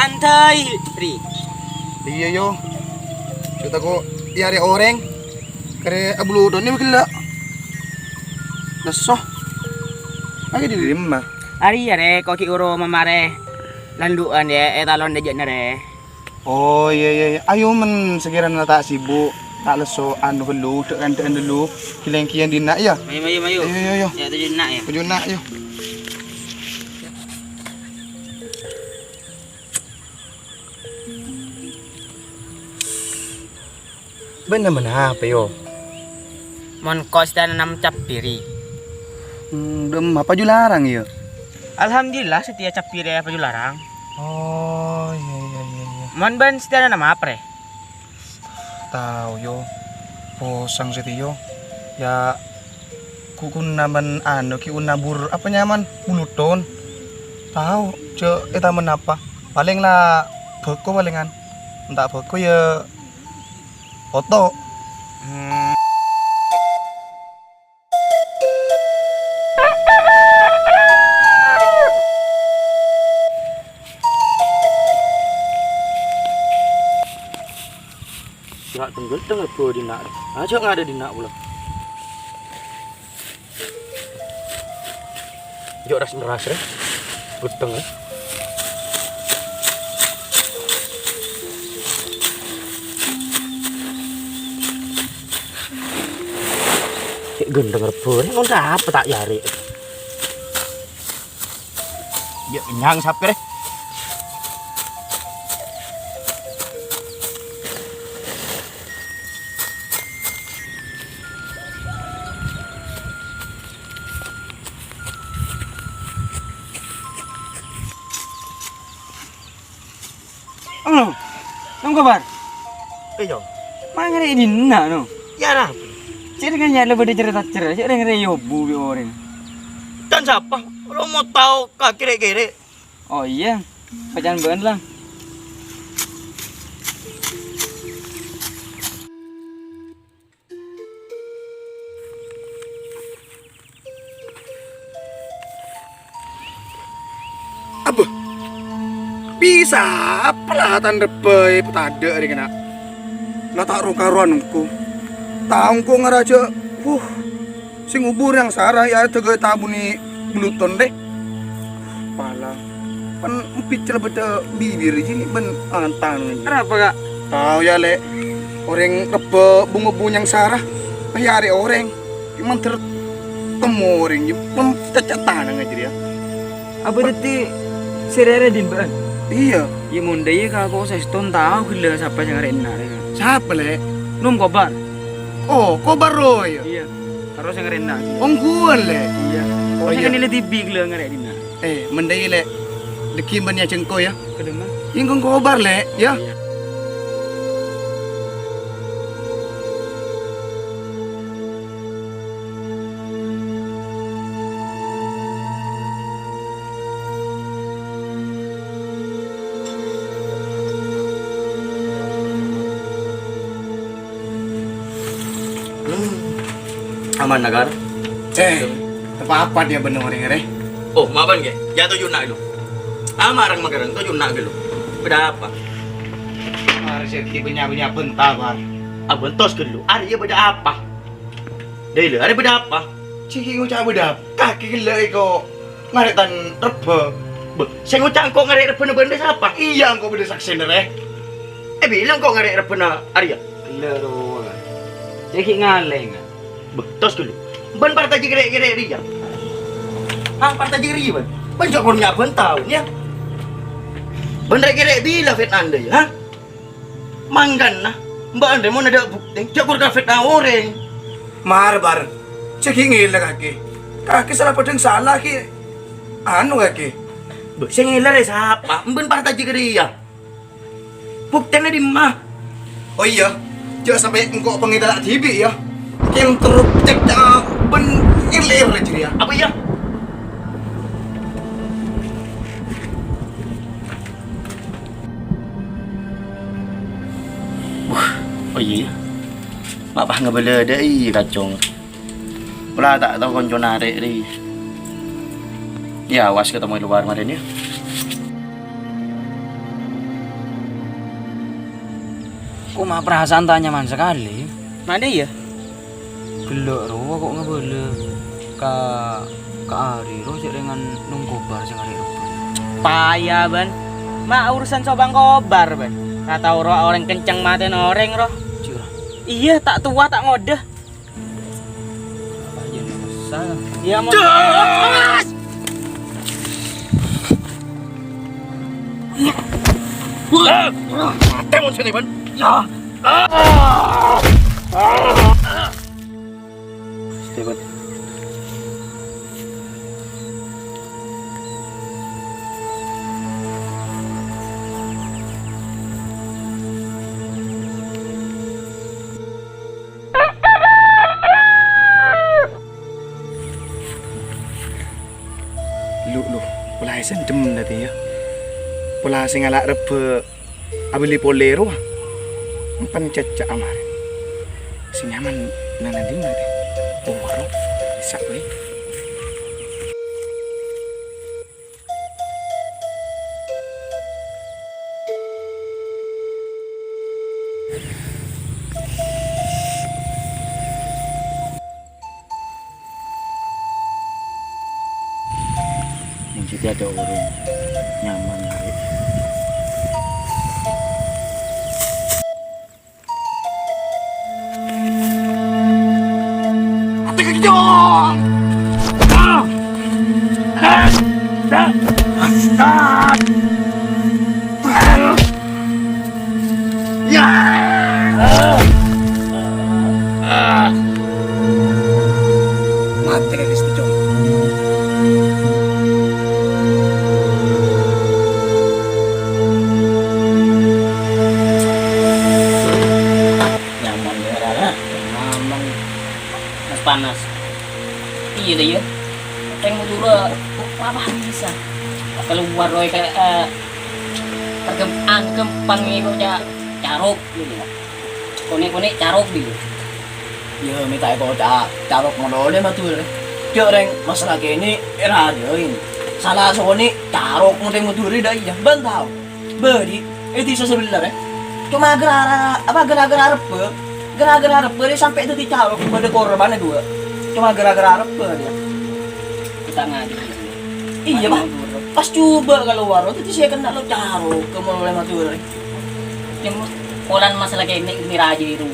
santai, Ri. Iya yo. Kita ko yari orang. Kare ablu doni magla. Naso. Lagi di rumah. Ari ya re, koki uro mamare. Landuan ya, etalon dejak na re. Oh iya. Ayo men sekiran na tak sibuk. Tak leso anu dulu, tekan dulu. Kileng-kian dina ya. Mayu. Ayo. Ya tujuh nak ya. Tujuh nak yo. Benar-benar apa yo? Mon kos dan enam cap piri. Dem apa ju larang ya? Alhamdulillah setia cap piri apa larang. Oh iya. Mon ban setia nama apa re? Tahu yo. Posang setiyo. Ya kukun naman ano ki unabur apa nyaman buluton. Tahu ce eta menapa? Paling lah beko palingan. Entah beko ya foto. Ya tenggelam apa di nak? Aja nggak ada di nak pula. Jok ras meras re. Gudeng ya. Gendeng rebur, ngono apa tak yari. Ya kenyang sapi re. Nong kabar? Iyo. Mangare di nak no. Ya lah. Ciri kan ya lebih cerita-cerita, ciri ngere yobu bi orang. Dan siapa? Lo mau tahu kira-kira? Oh iya, pajan beun lah. Apa? Bisa pelatan rebai petade ari kena. Lah tak ro karuanku. Taungku ngaraja. Sing ubur yang sarah ya tege tabuni bluton deh. Pala. Pan empit celebete bibir ji ben antang. Kenapa kak? Tahu ya le. Orang rebe bunga yang sarah. Ayare orang. Cuman tertemu orang ji pem cacatan aja dia. Apa deti serere din beun? Iya. Ya munde ya kak saya setahun tahu gila siapa yang ngare nak. Siapa le? Num kobar. Oh, kobar roy. Iya. Terus yang ngare nak. Ongkuan le. Iya. Oh, Saya iya. kan nilai TV gila ngare din nak. Mendai le. Dekim banyak cengko ya. Kedema. Ingkong kobar le, ya. Iya. Aman nagar. Apa dia bener orang re? Oh, maafan ke? Ya tujuh nak lu. Amarang magarang tujuh nak lu. Berapa? Rezeki banyak bentar bar. Abang tos ke lu. Ari ya beda apa? Dai lu, ari beda apa? Ciki ngucap beda. Kaki gila iko ngaretan rebe. Saya ngucap kok ngarek repena benda siapa? Iya engkau beda saksi re. Bilang kok ngarek repena Arya. Gila ro. Ceki ngaleng. Tos ke lu. Ban partai gerek-gerek dia. Partai gerek ban. Ban jok punya ban tahun ya. Ban gerek bila fit anda ya, ha? Manggan nah. Mbak anda mau ada bukti. Jok kur fit orang. Mar bar. Ciki ngila kaki. Kaki salah pedeng salah ki. Anu kaki. Saya ngiler ya siapa? Ban partai gerek ya. Buktinya di mah. Oh iya. Jangan sampai engkau pengedar TV ya. Yang tercek ben ilir aja dia. Apa ya? Oh iya. Mak nggak boleh ada kacung. Pula tak tahu konco narik ni. Ya awas ketemu di luar kemarin ya. Kok mah perasaan tak nyaman sekali. Mana ya? Gelok ro kok ngebele. Ka Ari ro cek dengan nunggu bar sing arek rebut. Payah ban. Mak urusan sobang kobar ban. Tak tahu roh orang kenceng maten orang roh. Curah. Iya tak tua tak ngodah. Apa jadi besar? Iya mau. Tengok sini, Ban. Stebat. Lu, pula sendem tadi ya. Pula sing alak rebe abili polero. Empan cecak amar. Sing nyaman nang ndi mate. Oh, karo bisa kowe. Yang situ ada orang nyaman hari. Mati kan isti jong. Nyaman ya Rara. Nyaman. Mas panas. Iya deh ya. Yang mau dulu apa bisa? Keluar roy kayak kempang itu aja caruk gitu. Kone caruk gitu. Ya minta kau caruk ngono deh matur. Dia orang masalah ini era dia ini. Salah soni caruk ngono muturi dah iya. Bantau. Beri itu sebenarnya. Cuma gara-gara apa? Gara-gara apa dia sampai itu dicaruk pada korbannya dua. Cuma gara-gara apa dia? Kita ngadi. Iya bah. Pas coba kalau waro itu saya kena lo caruk ke mulai matur. Yang kolan masalah kayak ini miraji itu.